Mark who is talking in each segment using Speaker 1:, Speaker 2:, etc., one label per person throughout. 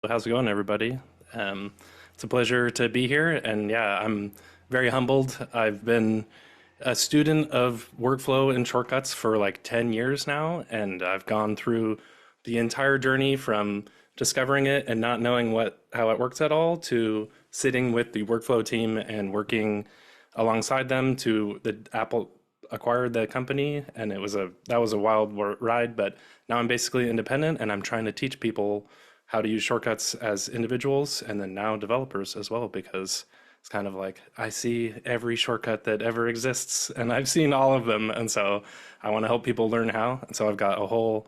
Speaker 1: How's it going, everybody? It's a pleasure to be here, and yeah, I'm very humbled. I've been a student of workflow and shortcuts for like 10 years now, and I've gone through the entire journey from discovering it and not knowing how it works at all to sitting with the workflow team and working alongside them to the Apple acquired the company, and that was a wild ride, but now I'm basically independent and I'm trying to teach people how to use shortcuts as individuals and then now developers as well, because it's kind of like I see every shortcut that ever exists and I've seen all of them, and so I want to help people learn how. And so I've got a whole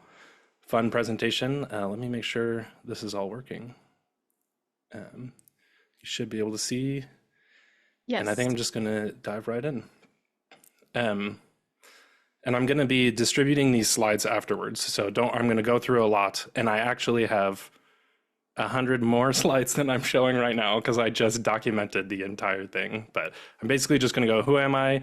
Speaker 1: fun presentation. Let me make sure this is all working. You should be able to see, and I think
Speaker 2: Yes.
Speaker 1: I'm just going to dive right in. Um, and I'm going to be distributing these slides afterwards. So I'm going to go through a lot, and I actually have 100 more slides than I'm showing right now because I just documented the entire thing. But I'm basically just going to go, who am I?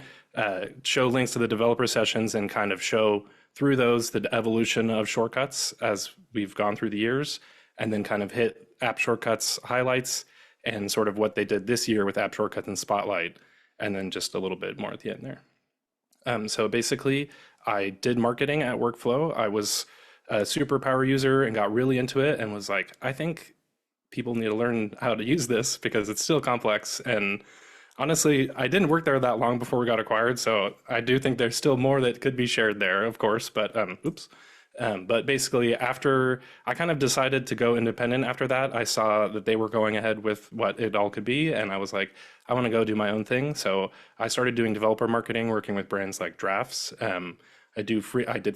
Speaker 1: Show links to the developer sessions and kind of show through those the evolution of shortcuts as we've gone through the years, and then kind of hit app shortcuts highlights and sort of what they did this year with app shortcuts and Spotlight, and then just a little bit more at the end there. So basically, I did marketing at Workflow. I was a superpower user and got really into it and was like, I think people need to learn how to use this because it's still complex. And honestly, I didn't work there that long before we got acquired, so I do think there's still more that could be shared there, of course. But oops. But basically, after I kind of decided to go independent after that, I saw that they were going ahead with what it all could be. And I was like, I want to go do my own thing. So I started doing developer marketing, working with brands like Drafts. I did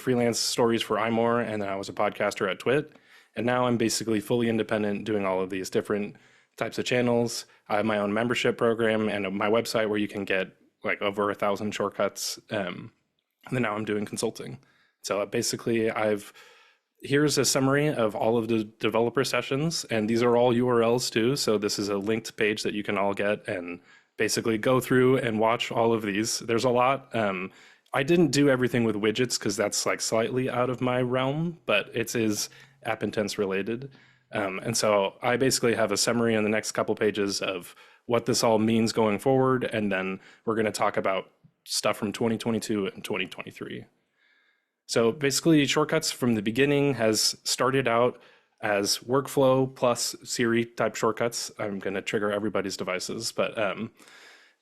Speaker 1: freelance stories for iMore, and then I was a podcaster at Twit. And now I'm basically fully independent doing all of these different types of channels. I have my own membership program and my website where you can get like over 1,000 shortcuts. And then now I'm doing consulting. So basically, here's a summary of all of the developer sessions, and these are all URLs too. So this is a linked page that you can all get and basically go through and watch all of these. There's a lot. I didn't do everything with widgets because that's like slightly out of my realm, but it is app intense related. And so I basically have a summary in the next couple pages of what this all means going forward, and then we're going to talk about stuff from 2022 and 2023. So basically, shortcuts from the beginning has started out as workflow plus Siri type shortcuts. I'm going to trigger everybody's devices, but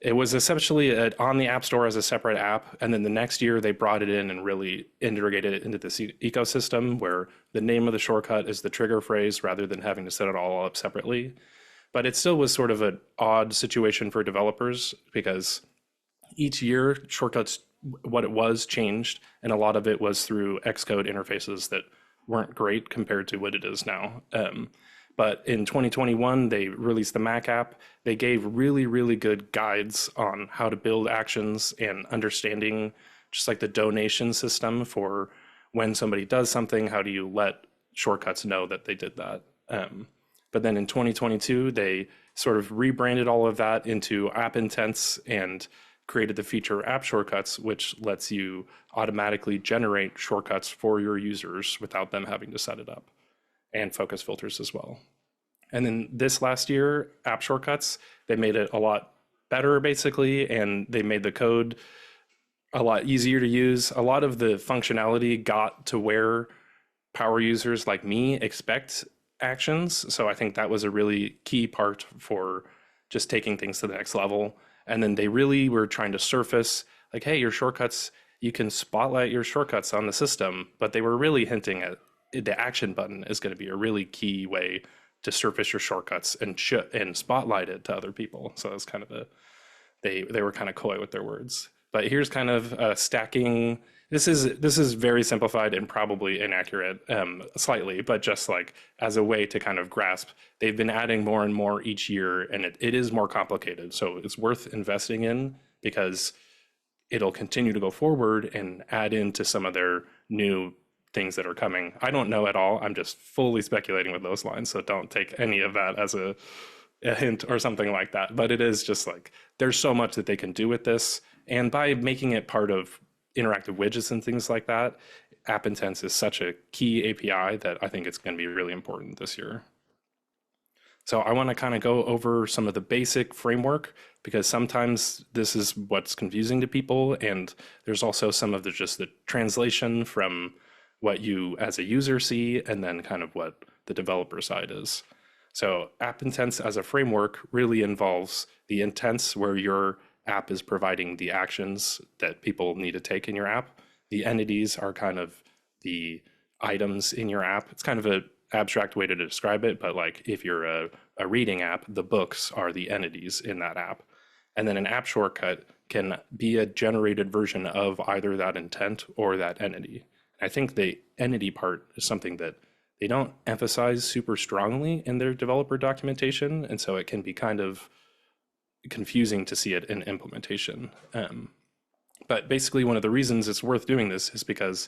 Speaker 1: it was essentially on the App Store as a separate app. And then the next year, they brought it in and really integrated it into this ecosystem where the name of the shortcut is the trigger phrase rather than having to set it all up separately. But it still was sort of an odd situation for developers because each year shortcuts what it was changed, and a lot of it was through Xcode interfaces that weren't great compared to what it is now. But in 2021, they released the Mac app. They gave really, really good guides on how to build actions and understanding just like the donation system for when somebody does something, how do you let shortcuts know that they did that? But then in 2022, they sort of rebranded all of that into App Intents and created the feature App Shortcuts, which lets you automatically generate shortcuts for your users without them having to set it up, and focus filters as well. And then this last year, App Shortcuts, they made it a lot better basically, and they made the code a lot easier to use. A lot of the functionality got to where power users like me expect actions. So I think that was a really key part for just taking things to the next level. And then they really were trying to surface like, hey, your shortcuts, you can spotlight your shortcuts on the system, but they were really hinting at the action button is going to be a really key way to surface your shortcuts and spotlight it to other people. So that's kind of they were kind of coy with their words. But here's kind of stacking. This is very simplified and probably inaccurate slightly, but just like as a way to kind of grasp, they've been adding more and more each year, and it is more complicated. So it's worth investing in because it'll continue to go forward and add into some of their new things that are coming. I don't know at all. I'm just fully speculating with those lines, so don't take any of that as a hint or something like that. But it is just like there's so much that they can do with this, and by making it part of interactive widgets and things like that, App Intents is such a key API that I think it's going to be really important this year. So I want to kind of go over some of the basic framework because sometimes this is what's confusing to people, and there's also some of the just the translation from what you as a user see and then kind of what the developer side is. So app intents as a framework really involves the intents where your app is providing the actions that people need to take in your app. The entities are kind of the items in your app. It's kind of a abstract way to describe it, but like if you're a reading app, the books are the entities in that app. And then an app shortcut can be a generated version of either that intent or that entity. I think the entity part is something that they don't emphasize super strongly in their developer documentation, and so it can be kind of confusing to see it in implementation. But basically, one of the reasons it's worth doing this is because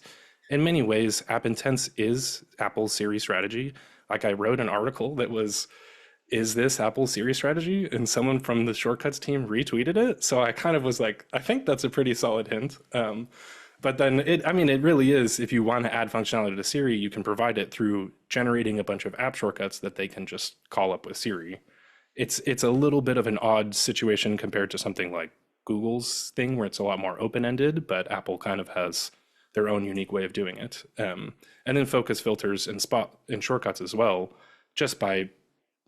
Speaker 1: in many ways, app intents is Apple's Siri strategy. Like I wrote an article that was, is this Apple's Siri strategy? And someone from the shortcuts team retweeted it. So I kind of was like, I think that's a pretty solid hint. But then I mean, it really is. If you want to add functionality to Siri, you can provide it through generating a bunch of app shortcuts that they can just call up with Siri. It's a little bit of an odd situation compared to something like Google's thing where it's a lot more open-ended, but Apple kind of has their own unique way of doing it. And then focus filters and spot and shortcuts as well. Just by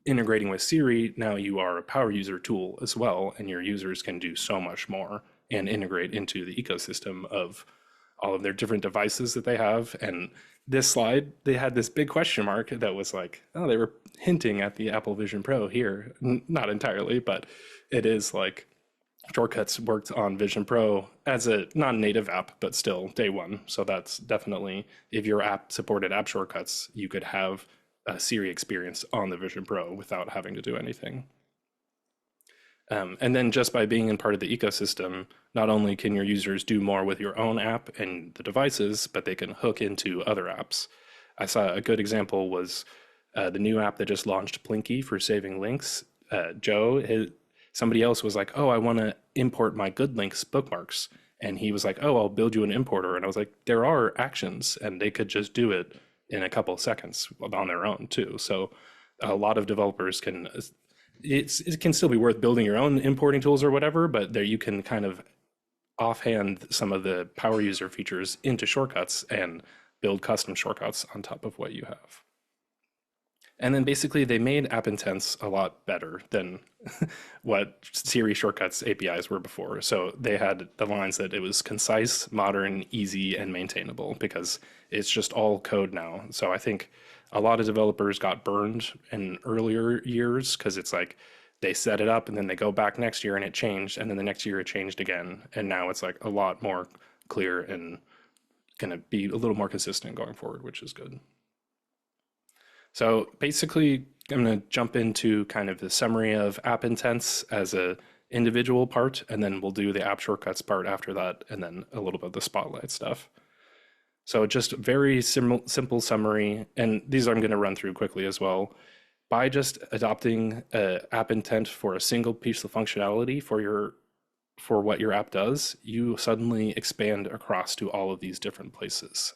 Speaker 1: integrating with Siri, now you are a power user tool as well, and your users can do so much more and integrate into the ecosystem of all of their different devices that they have. And this slide, they had this big question mark that was like, oh, they were hinting at the Apple Vision Pro here. Not entirely, but it is like shortcuts worked on Vision Pro as a non-native app, but still day one. So that's definitely, if your app supported app shortcuts, you could have a Siri experience on the Vision Pro without having to do anything. And then just by being in part of the ecosystem, not only can your users do more with your own app and the devices, but they can hook into other apps. I saw a good example was the new app that just launched, Plinky, for saving links. Somebody else was like, oh, I want to import my good links bookmarks. And he was like, oh, I'll build you an importer. And I was like, there are actions, and they could just do it in a couple of seconds on their own too. So a lot of developers can, it can still be worth building your own importing tools or whatever, but there you can kind of offhand some of the power user features into shortcuts and build custom shortcuts on top of what you have. And then basically they made app intents a lot better than what Siri shortcuts APIs were before. So they had the lines that it was concise, modern, easy, and maintainable, because it's just all code now. So I think a lot of developers got burned in earlier years because it's like they set it up and then they go back next year and it changed, and then the next year it changed again. And now it's like a lot more clear and going to be a little more consistent going forward, which is good. So basically, I'm going to jump into kind of the summary of app intents as a individual part, and then we'll do the app shortcuts part after that, and then a little bit of the spotlight stuff. So just very simple summary, and these I'm going to run through quickly as well. By just adopting an app intent for a single piece of functionality for what your app does, you suddenly expand across to all of these different places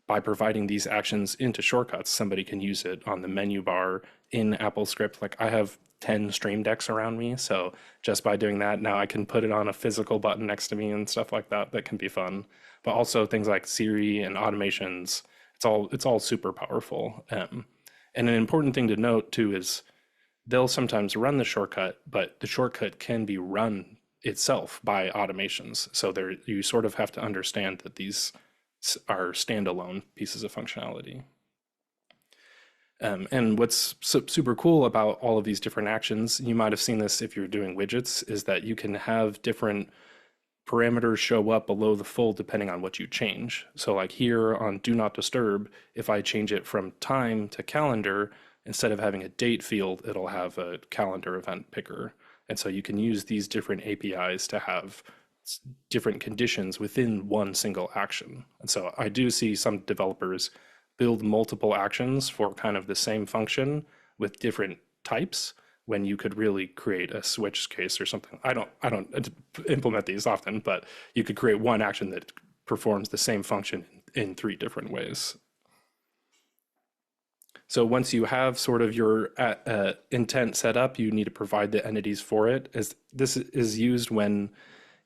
Speaker 1: by providing these actions into shortcuts, somebody can use it on the menu bar in Apple Script. Like I have 10 Stream Decks around me, so just by doing that, now I can put it on a physical button next to me and stuff like that. That can be fun. But also things like Siri and automations, it's all super powerful. And an important thing to note too is they'll sometimes run the shortcut, but the shortcut can be run itself by automations. So you sort of have to understand that these are standalone pieces of functionality. And what's super cool about all of these different actions, you might have seen this if you're doing widgets, is that you can have different parameters show up below the fold depending on what you change. So like here on Do Not Disturb, if I change it from time to calendar, instead of having a date field, it'll have a calendar event picker. And so you can use these different APIs to have different conditions within one single action. And so I do see some developers build multiple actions for kind of the same function with different types, when you could really create a switch case or something. I don't implement these often, but you could create one action that performs the same function in 3 different ways. So once you have sort of your intent set up, you need to provide the entities for it. As this is used when,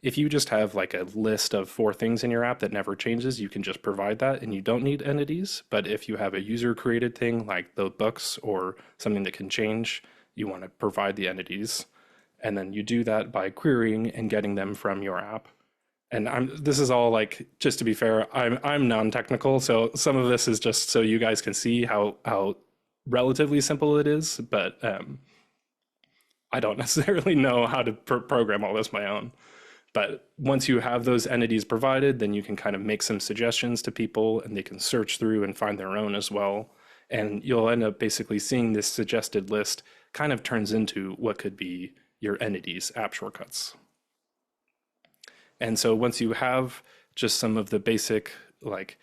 Speaker 1: if you just have like a list of 4 things in your app that never changes, you can just provide that and you don't need entities. But if you have a user created thing like the books or something that can change, you want to provide the entities. And then you do that by querying and getting them from your app. And this is all like, just to be fair, I'm non-technical, so some of this is just so you guys can see how relatively simple it is, but I don't necessarily know how to program all this my own. But once you have those entities provided, then you can kind of make some suggestions to people and they can search through and find their own as well. And you'll end up basically seeing this suggested list kind of turns into what could be your entities app shortcuts. And so once you have just some of the basic, like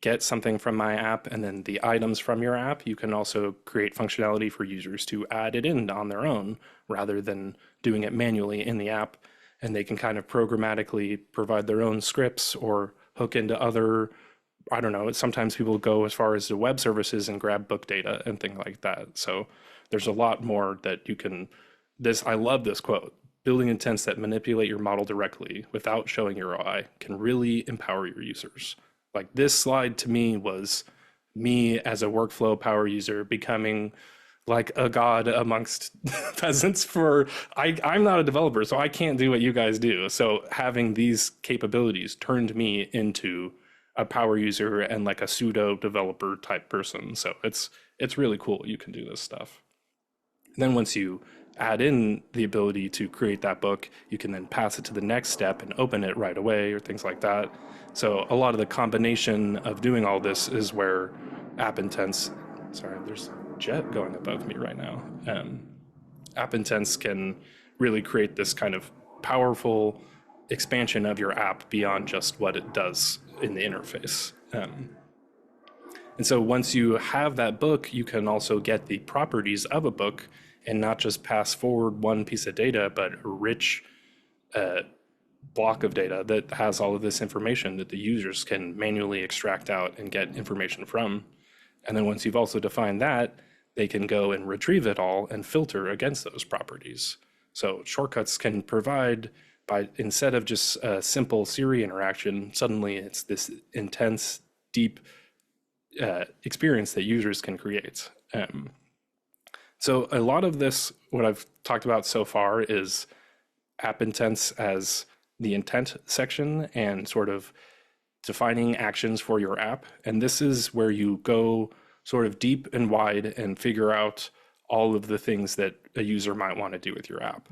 Speaker 1: get something from my app and then the items from your app, you can also create functionality for users to add it in on their own rather than doing it manually in the app. And they can kind of programmatically provide their own scripts or hook into other, I don't know, sometimes people go as far as the web services and grab book data and things like that. So there's a lot more that you can, I love this quote. Building intents that manipulate your model directly without showing your UI can really empower your users. Like this slide to me was me as a workflow power user becoming like a god amongst peasants I'm not a developer, so I can't do what you guys do. So having these capabilities turned me into a power user and like a pseudo developer type person. So it's really cool. You can do this stuff. And then once you add in the ability to create that book, you can then pass it to the next step and open it right away or things like that. So a lot of the combination of doing all this is where app intents, sorry, there's a jet going above me right now. App intents can really create this kind of powerful expansion of your app beyond just what it does in the interface. And so once you have that book, you can also get the properties of a book and not just pass forward one piece of data, but a rich block of data that has all of this information that the users can manually extract out and get information from. And then once you've also defined that, they can go and retrieve it all and filter against those properties. So shortcuts can provide, by instead of just a simple Siri interaction, suddenly it's this intense, deep experience that users can create. So a lot of this, what I've talked about so far, is app intents as the intent section and sort of defining actions for your app. And this is where you go sort of deep and wide and figure out all of the things that a user might want to do with your app.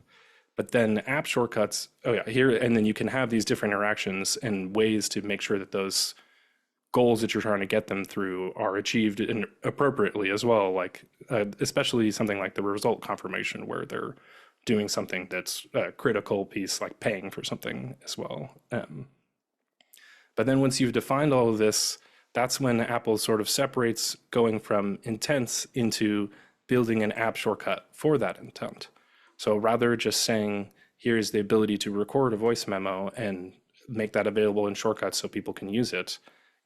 Speaker 1: But then app shortcuts, here, and then you can have these different interactions and ways to make sure that those goals that you're trying to get them through are achieved appropriately as well, like especially something like the result confirmation where they're doing something that's a critical piece, like paying for something as well. But then once you've defined all of this, that's when Apple sort of separates going from intents into building an app shortcut for that intent. So rather just saying, here's the ability to record a voice memo and make that available in shortcuts so people can use it,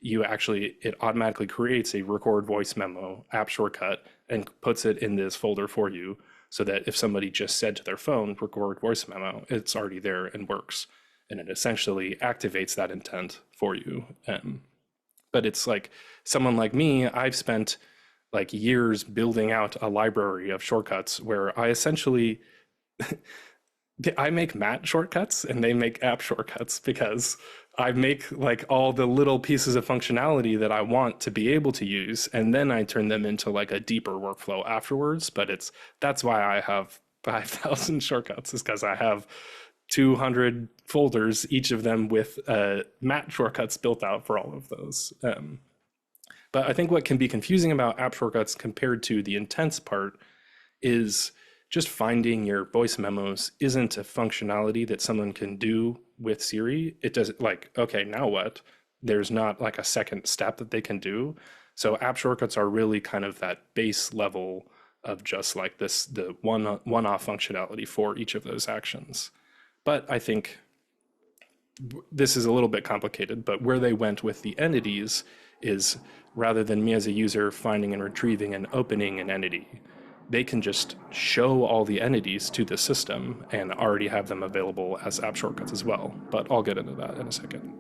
Speaker 1: it automatically creates a record voice memo app shortcut and puts it in this folder for you so that if somebody just said to their phone, record voice memo, it's already there and works. And it essentially activates that intent for you. But it's like someone like me, I've spent like years building out a library of shortcuts where I essentially I make Matt shortcuts and they make app shortcuts because I make like all the little pieces of functionality that I want to be able to use, and then I turn them into like a deeper workflow afterwards. But that's why I have 5,000 shortcuts, is because I have 200 folders, each of them with Matt shortcuts built out for all of those. But I think what can be confusing about app shortcuts compared to the intents part is just finding your voice memos isn't a functionality that someone can do with Siri. It doesn't like, okay, now what? There's not like a second step that they can do. So app shortcuts are really kind of that base level of just like the one-off functionality for each of those actions. But I think this is a little bit complicated, but where they went with the entities is rather than me as a user finding and retrieving and opening an entity. They can just show all the entities to the system and already have them available as app shortcuts as well. But I'll get into that in a second.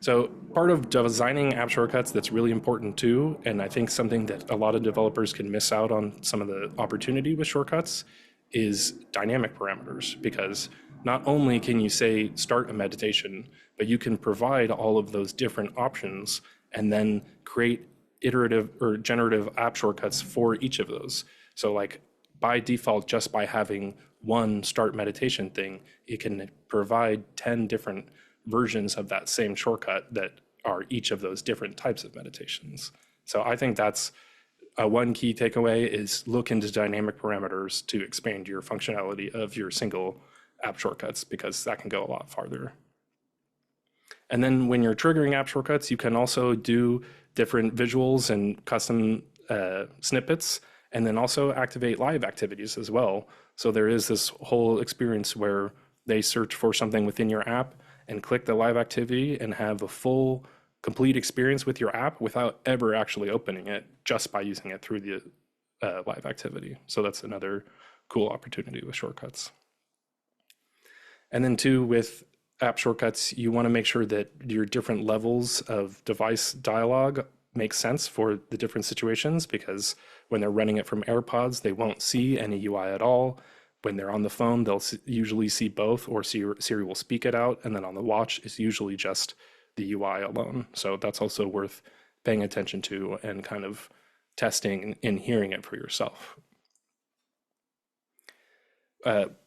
Speaker 1: So part of designing app shortcuts that's really important too, and I think something that a lot of developers can miss out on some of the opportunity with shortcuts, is dynamic parameters. Because not only can you say start a meditation, but you can provide all of those different options and then create iterative or generative app shortcuts for each of those. So like by default, just by having one start meditation thing, it can provide 10 different versions of that same shortcut that are each of those different types of meditations. So I think that's one key takeaway, is look into dynamic parameters to expand your functionality of your single app shortcuts, because that can go a lot farther. And then when you're triggering app shortcuts, you can also do different visuals and custom snippets, and then also activate live activities as well. So there is this whole experience where they search for something within your app and click the live activity and have a full, complete experience with your app without ever actually opening it, just by using it through the live activity. So that's another cool opportunity with shortcuts. And then too, with app shortcuts, you want to make sure that your different levels of device dialogue make sense for the different situations, because when they're running it from AirPods, they won't see any UI at all. When they're on the phone, they'll usually see both, or Siri will speak it out. And then on the watch, it's usually just the UI alone. So that's also worth paying attention to and kind of testing and hearing it for yourself.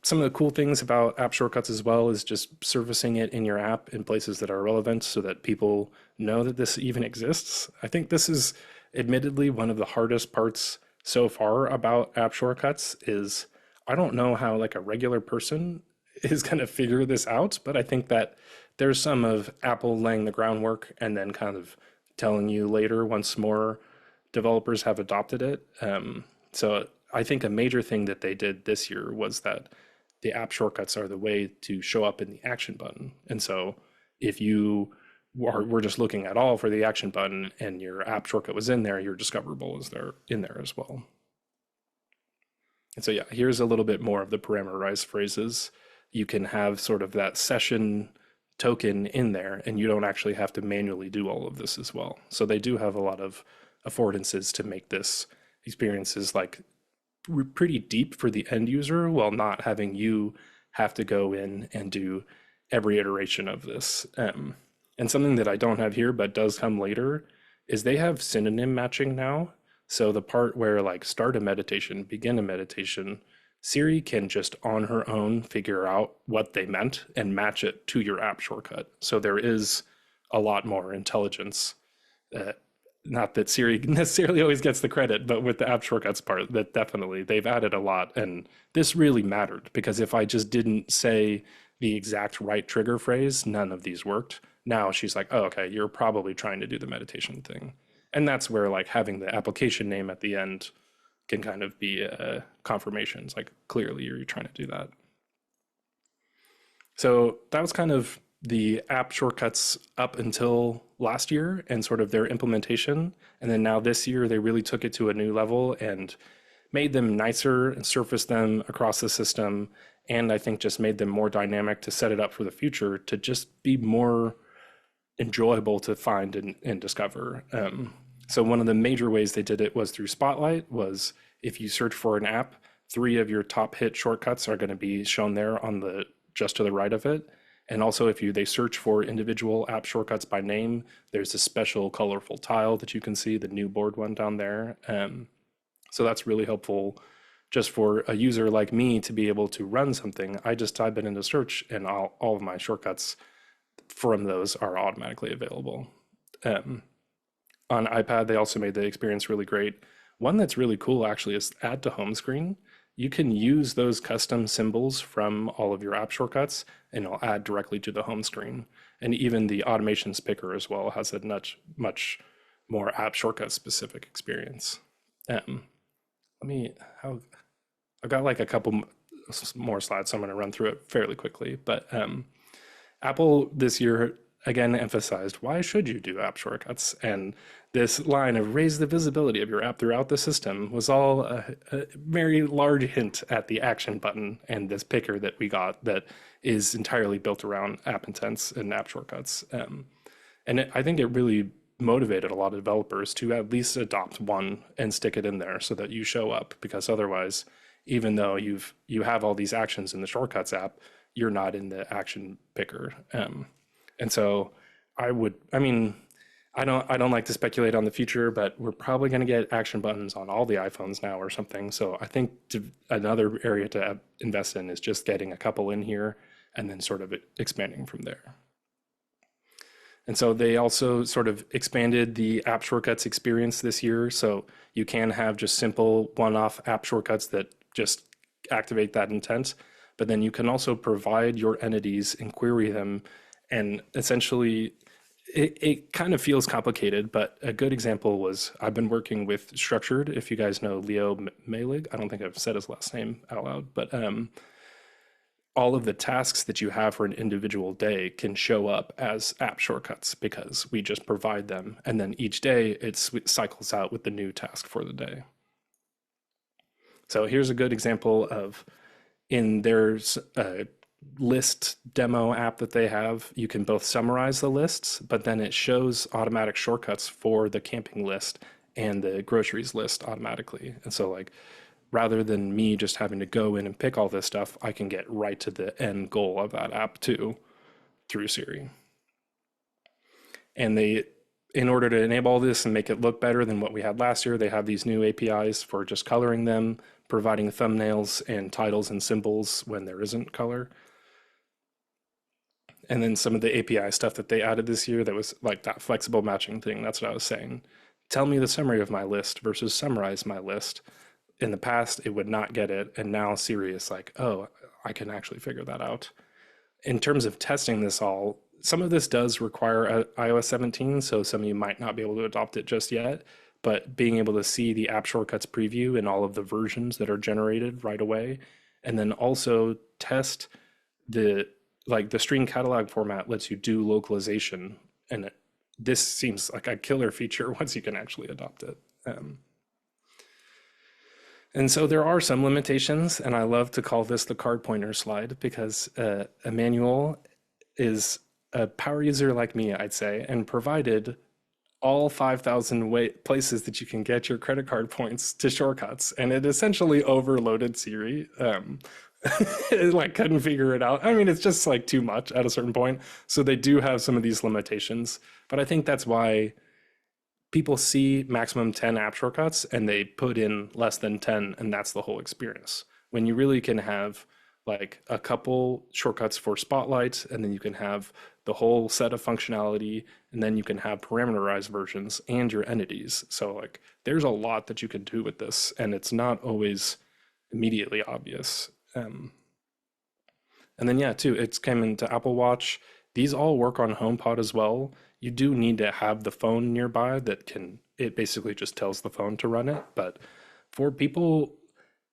Speaker 1: Some of the cool things about app shortcuts as well is just surfacing it in your app in places that are relevant so that people know that this even exists. I think this is admittedly one of the hardest parts so far about app shortcuts. Is I don't know how like a regular person is going to figure this out, but I think that there's some of Apple laying the groundwork and then kind of telling you later once more developers have adopted it. So I think a major thing that they did this year was that the app shortcuts are the way to show up in the action button. And so if you were just looking at all for the action button and your app shortcut was in there, your discoverable is there in there as well. And so yeah, here's a little bit more of the parameterized phrases. You can have sort of that session token in there, and you don't actually have to manually do all of this as well. So they do have a lot of affordances to make this experiences like pretty deep for the end user, while not having you have to go in and do every iteration of this. And something that I don't have here but does come later is they have synonym matching now. So the part where like start a meditation, begin a meditation, Siri can just on her own figure out what they meant and match it to your app shortcut. So there is a lot more intelligence. Not that Siri necessarily always gets the credit, but with the app shortcuts part, that definitely they've added a lot. And this really mattered, because if I just didn't say the exact right trigger phrase, none of these worked. Now she's like, oh, okay, you're probably trying to do the meditation thing. And that's where like having the application name at the end can kind of be confirmations, like clearly you're trying to do that. So that was kind of the app shortcuts up until last year and sort of their implementation. And then now this year, they really took it to a new level and made them nicer and surfaced them across the system. And I think just made them more dynamic to set it up for the future to just be more enjoyable to find and discover. So one of the major ways they did it was through Spotlight. Was if you search for an app, 3 of your top hit shortcuts are going to be shown there on the just to the right of it. And also if they search for individual app shortcuts by name, there's a special colorful tile that you can see, the new board one down there. So that's really helpful just for a user like me to be able to run something. I just type it into search and all of my shortcuts from those are automatically available. On iPad, they also made the experience really great. One that's really cool actually is add to home screen. You can use those custom symbols from all of your app shortcuts and it'll add directly to the home screen. And even the automations picker as well has a much more app shortcut specific experience. I've got like a couple more slides, so I'm going to run through it fairly quickly. But Apple this year again emphasized why should you do app shortcuts, and this line of raise the visibility of your app throughout the system was all a very large hint at the action button and this picker that we got that is entirely built around app intents and app shortcuts. I think it really motivated a lot of developers to at least adopt one and stick it in there so that you show up, because otherwise, even though you have all these actions in the shortcuts app, you're not in the action picker. And so I mean, I don't like to speculate on the future, but we're probably going to get action buttons on all the iPhones now or something. So I think another area to invest in is just getting a couple in here and then sort of expanding from there. And so they also sort of expanded the app shortcuts experience this year. So you can have just simple one-off app shortcuts that just activate that intent, but then you can also provide your entities and query them. And essentially, it kind of feels complicated, but a good example was I've been working with Structured. If you guys know Leo Malig, I don't think I've said his last name out loud, but all of the tasks that you have for an individual day can show up as app shortcuts because we just provide them. And then each day it cycles out with the new task for the day. So here's a good example of in their list demo app that they have, you can both summarize the lists, but then it shows automatic shortcuts for the camping list and the groceries list automatically. And so like, rather than me just having to go in and pick all this stuff, I can get right to the end goal of that app too through Siri. And in order to enable all this and make it look better than what we had last year, they have these new APIs for just coloring them, providing thumbnails and titles and symbols when there isn't color. And then some of the API stuff that they added this year that was like that flexible matching thing. That's what I was saying. Tell me the summary of my list versus summarize my list. In the past, it would not get it. And now Siri is like, oh, I can actually figure that out. In terms of testing this all, some of this does require iOS 17, so some of you might not be able to adopt it just yet. But being able to see the app shortcuts preview and all of the versions that are generated right away, and then also test the string catalog format lets you do localization, and this seems like a killer feature once you can actually adopt it. And so there are some limitations, and I love to call this the card pointer slide because Emmanuel is a power user like me, I'd say, and provided all 5,000 places that you can get your credit card points to shortcuts, and it essentially overloaded Siri. It like couldn't figure it out. I mean, it's just like too much at a certain point. So they do have some of these limitations, but I think that's why people see maximum 10 app shortcuts and they put in less than 10, and that's the whole experience. When you really can have like a couple shortcuts for Spotlight, and then you can have the whole set of functionality, and then you can have parameterized versions and your entities. So like there's a lot that you can do with this, and it's not always immediately obvious. And then yeah, too, it's came into Apple Watch. These all work on HomePod as well. You do need to have the phone nearby it basically just tells the phone to run it. But for people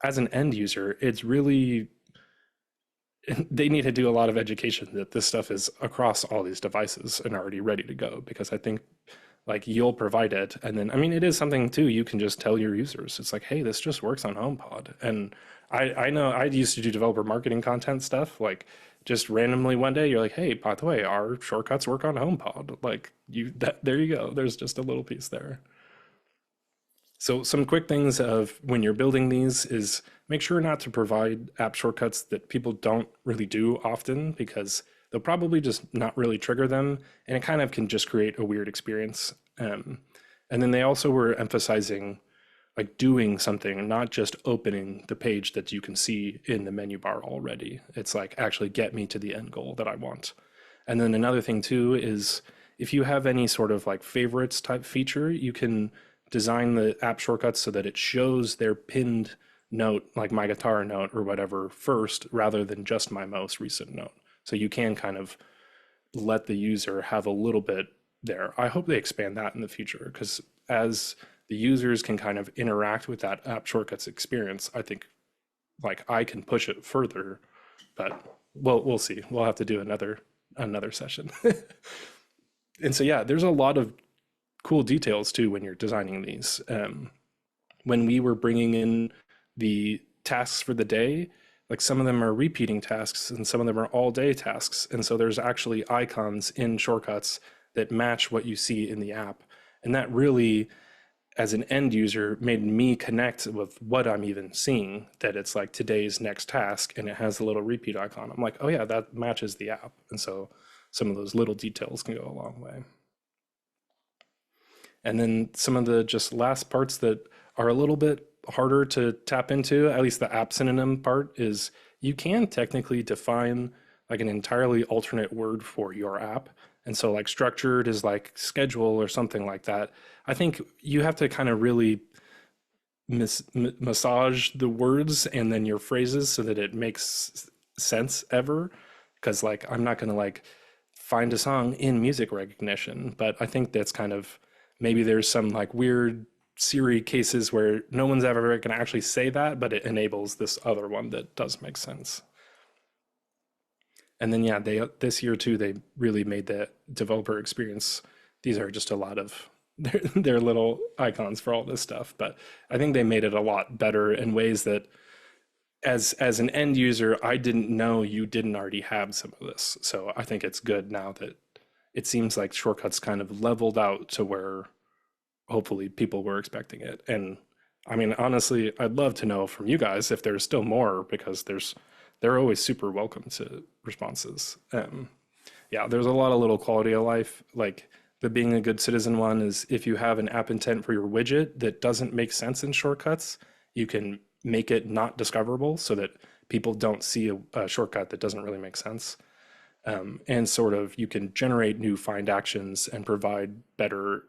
Speaker 1: as an end user, it's really, they need to do a lot of education that this stuff is across all these devices and already ready to go, because I think like you'll provide it. And then, I mean, it is something too, you can just tell your users, it's like, hey, this just works on HomePod. And I know I used to do developer marketing content stuff, like just randomly one day you're like, hey, by the way, our shortcuts work on HomePod. Like there you go. There's just a little piece there. So some quick things of when you're building these is make sure not to provide app shortcuts that people don't really do often, because they'll probably just not really trigger them, and it kind of can just create a weird experience. And then they also were emphasizing like doing something, not just opening the page that you can see in the menu bar already. It's like actually get me to the end goal that I want. And then another thing too is if you have any sort of like favorites type feature, you can design the app shortcuts so that it shows their pinned note, like my guitar note or whatever, first, rather than just my most recent note. So you can kind of let the user have a little bit there. I hope they expand that in the future, because as the users can kind of interact with that app shortcuts experience, I think like I can push it further, but we'll see. We'll have to do another session. And so, yeah, there's a lot of cool details too when you're designing these. When we were bringing in the tasks for the day, like some of them are repeating tasks and some of them are all day tasks. And so there's actually icons in shortcuts that match what you see in the app. And that really, as an end user, made me connect with what I'm even seeing, that it's like today's next task and it has a little repeat icon. I'm like, oh yeah, that matches the app. And so some of those little details can go a long way. And then some of the just last parts that are a little bit harder to tap into, at least the app synonym part, is you can technically define like an entirely alternate word for your app. And so like structured is like schedule or something like that. I think you have to kind of really massage the words and then your phrases so that it makes sense ever. Because like I'm not going to like find a song in music recognition, but I think that's kind of, maybe there's some like weird Siri cases where no one's ever going to actually say that, but it enables this other one that does make sense. And then, yeah, this year too, they really made the developer experience. These are just a lot of their little icons for all this stuff, but I think they made it a lot better in ways that as an end user, I didn't know you didn't already have some of this. So I think it's good now that it seems like shortcuts kind of leveled out to where hopefully people were expecting it. And I mean, honestly, I'd love to know from you guys if there's still more, because they're always super welcome to responses. Yeah, there's a lot of little quality of life, like the being a good citizen one is if you have an app intent for your widget that doesn't make sense in shortcuts, you can make it not discoverable so that people don't see a shortcut that doesn't really make sense. And sort of you can generate new find actions and provide better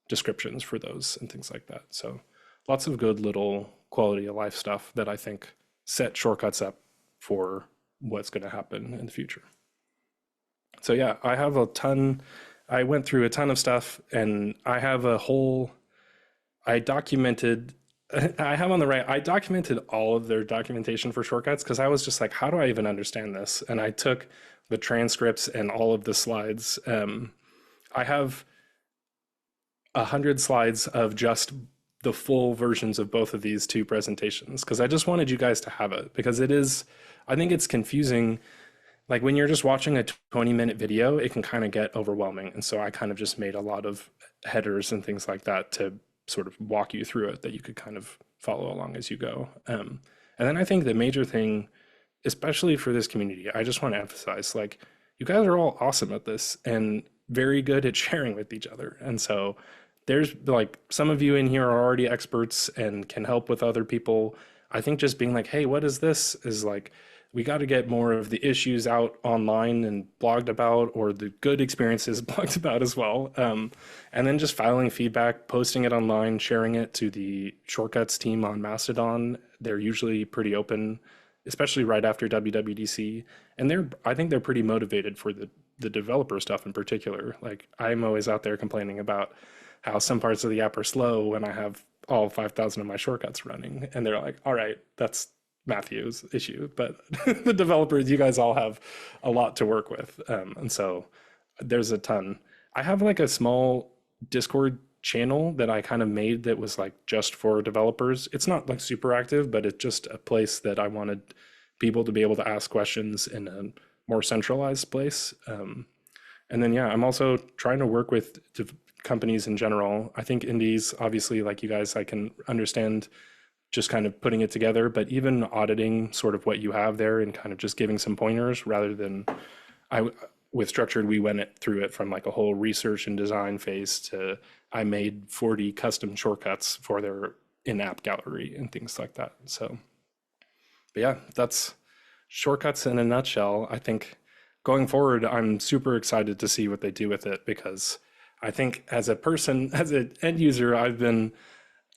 Speaker 1: descriptions for those and things like that. So lots of good little quality of life stuff that I think set shortcuts up for what's going to happen in the future. So yeah, I went through a ton of stuff, and I have a whole, I documented, I have on the right, I documented all of their documentation for shortcuts because I was just like, how do I even understand this? And I took the transcripts and all of the slides. I have 100 slides of just the full versions of both of these two presentations because I just wanted you guys to have it, because it is, I think it's confusing. Like when you're just watching a 20-minute video, it can kind of get overwhelming. And so I kind of just made a lot of headers and things like that to sort of walk you through it that you could kind of follow along as you go. And then I think the major thing, especially for this community, I just want to emphasize, like, you guys are all awesome at this and very good at sharing with each other. And so there's like some of you in here are already experts and can help with other people. I think just being like, hey, what is this, is like, we got to get more of the issues out online and blogged about, or the good experiences blogged about as well. And then just filing feedback, posting it online, sharing it to the shortcuts team on Mastodon. They're usually pretty open, especially right after WWDC. And I think they're pretty motivated for the developer stuff in particular. Like I'm always out there complaining about how some parts of the app are slow when I have all 5,000 of my shortcuts running. And they're like, all right, that's Matthew's issue, but the developers, you guys all have a lot to work with. And so there's a ton. I have like a small Discord channel that I kind of made that was like just for developers. It's not like super active, but it's just a place that I wanted people to be able to ask questions in a more centralized place. And then, yeah, I'm also trying to work with companies in general. I think indies, obviously, like you guys, I can understand just kind of putting it together, but even auditing sort of what you have there and kind of just giving some pointers rather than with Structured, we went through it from like a whole research and design phase to I made 40 custom shortcuts for their in-app gallery and things like that. So, but yeah, that's shortcuts in a nutshell. I think going forward, I'm super excited to see what they do with it, because I think as a person, as an end user, I've been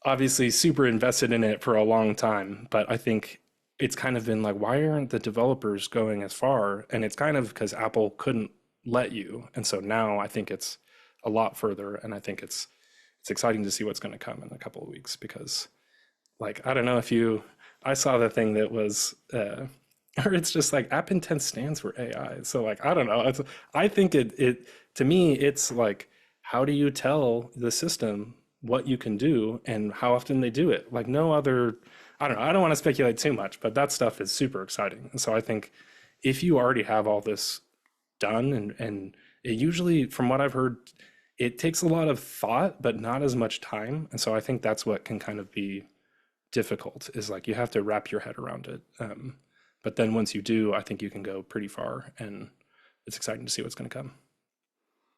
Speaker 1: obviously super invested in it for a long time, but I think it's kind of been like, why aren't the developers going as far? And it's kind of because Apple couldn't let you. And so now I think it's a lot further, and I think it's exciting to see what's going to come in a couple of weeks, because like, I don't know if I saw the thing that was, or it's just like app intent stands for AI. So like, I don't know. I think it to me, it's like, how do you tell the system what you can do and how often they do it? Like no other, I don't know, I don't want to speculate too much, but that stuff is super exciting. And so I think if you already have all this done, and it usually, from what I've heard, it takes a lot of thought, but not as much time. And so I think that's what can kind of be difficult is like you have to wrap your head around it. But then once you do, I think you can go pretty far, and it's exciting to see what's going to come.